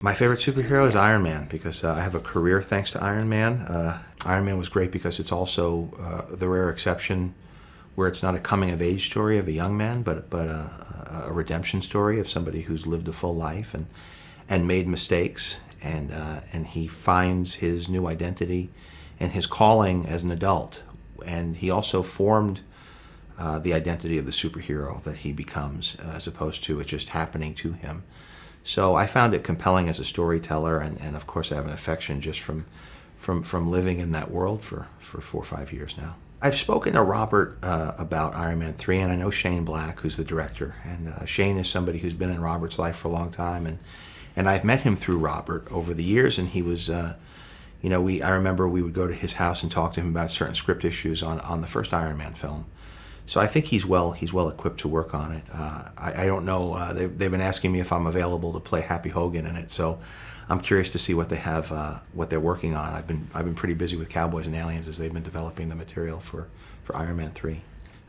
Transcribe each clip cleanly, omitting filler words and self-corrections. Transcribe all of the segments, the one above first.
My favorite superhero is Iron Man because I have a career thanks to Iron Man. Iron Man was great because it's also the rare exception where it's not a coming-of-age story of a young man, but a redemption story of somebody who's lived a full life and made mistakes, and he finds his new identity and his calling as an adult. And he also formed the identity of the superhero that he becomes, as opposed to it just happening to him. So I found it compelling as a storyteller, and of course I have an affection just from living in that world for 4 or 5 years now. I've spoken to Robert about Iron Man 3, and I know Shane Black, who's the director. And Shane is somebody who's been in Robert's life for a long time, and I've met him through Robert over the years, and he was, I remember we would go to his house and talk to him about certain script issues on the first Iron Man film. So I think he's well equipped to work on it. I don't know. They've been asking me if I'm available to play Happy Hogan in it. So I'm curious to see what they have, what they're working on. I've been pretty busy with Cowboys and Aliens as they've been developing the material for Iron Man 3.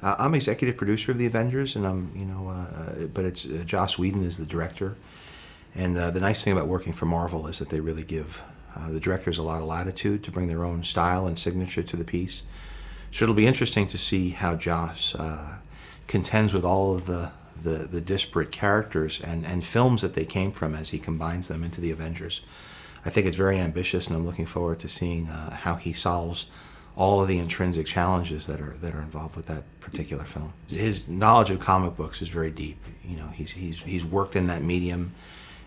I'm executive producer of the Avengers, and but it's Joss Whedon is the director. And the nice thing about working for Marvel is that they really give the directors a lot of latitude to bring their own style and signature to the piece. So it'll be interesting to see how Joss contends with all of the disparate characters and films that they came from as he combines them into the Avengers. I think it's very ambitious, and I'm looking forward to seeing how he solves all of the intrinsic challenges that are involved with that particular film. His knowledge of comic books is very deep. He's worked in that medium,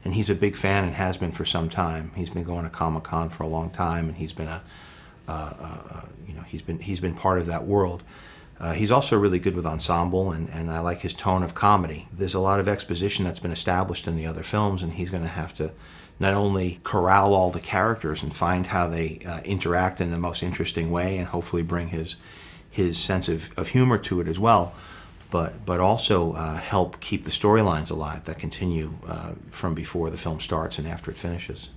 and he's a big fan and has been for some time. He's been going to Comic-Con for a long time, and he's been he's been part of that world. He's also really good with ensemble, and I like his tone of comedy. There's a lot of exposition that's been established in the other films, and he's going to have to not only corral all the characters and find how they interact in the most interesting way, and hopefully bring his sense of humor to it as well, but also help keep the storylines alive that continue from before the film starts and after it finishes.